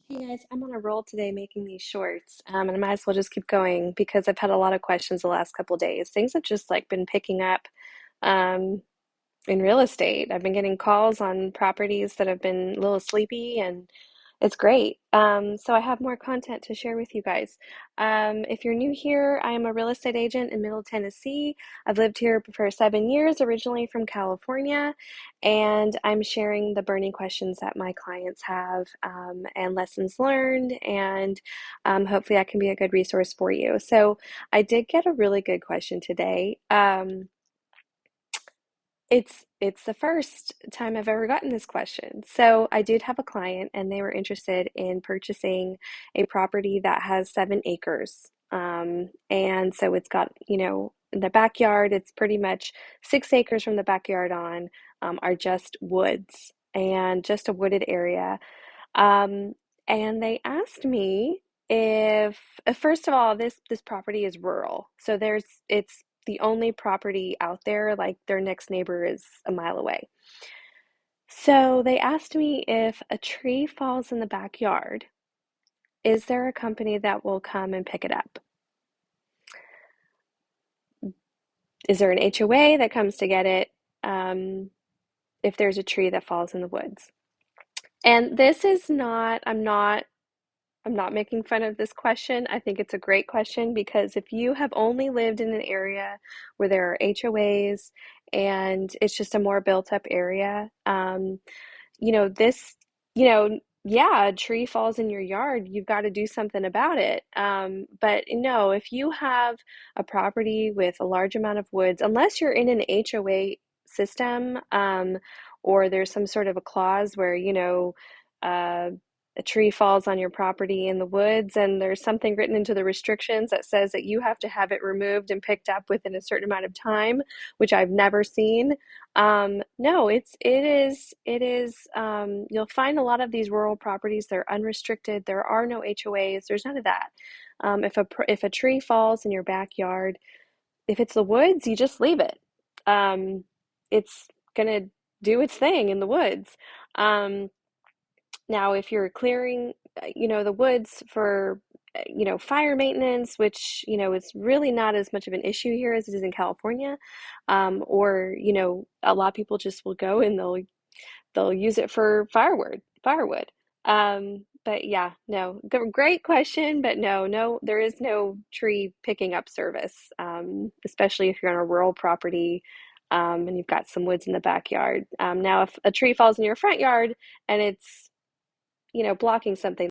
Hey guys, I'm on a roll today making these shorts, and I might as well just keep going because I've had a lot of questions the last couple days. Things have just like been picking up. Um, in real estate. I've been getting calls on properties that have been a little sleepy, and it's great. So I have more content to share with you guys. If you're new here, I am a real estate agent in Middle Tennessee. I've lived here for 7 years, originally from California, and I'm sharing the burning questions that my clients have and lessons learned, and hopefully I can be a good resource for you. So I did get a really good question today. It's the first time I've ever gotten this question. So I did have a client and they were interested in purchasing a property that has 7 acres. And so it's got, in the backyard, it's pretty much 6 acres from the backyard on are just woods and just a wooded area. Um, and they asked me if, first of all, this property is rural, so it's the only property out there. Like their next neighbor is a mile away. So they asked me if a tree falls in the backyard, is there a company that will come and pick it up? Is there an HOA that comes to get it if there's a tree that falls in the woods? And this is not, I'm not making fun of this question. I think it's a great question because if you have only lived in an area where there are HOAs and it's just a more built up area, this, yeah, a tree falls in your yard, you've got to do something about it. But no, if you have a property with a large amount of woods, unless you're in an HOA system, or there's some sort of a clause where, uh, a tree falls on your property in the woods and there's something written into the restrictions that says that you have to have it removed and picked up within a certain amount of time, which I've never seen. No, it is, you'll find a lot of these rural properties, they're unrestricted. There are no HOAs, there's none of that. If a tree falls in your backyard, if it's the woods, you just leave it. It's gonna do its thing in the woods. Um, Now, if you're clearing, the woods for, fire maintenance, which, is really not as much of an issue here as it is in California, or, a lot of people just will go and they'll use it for firewood. But yeah, no, great question, but no, no, there is no tree picking up service, especially if you're on a rural property, and you've got some woods in the backyard. Now, if a tree falls in your front yard and it's blocking something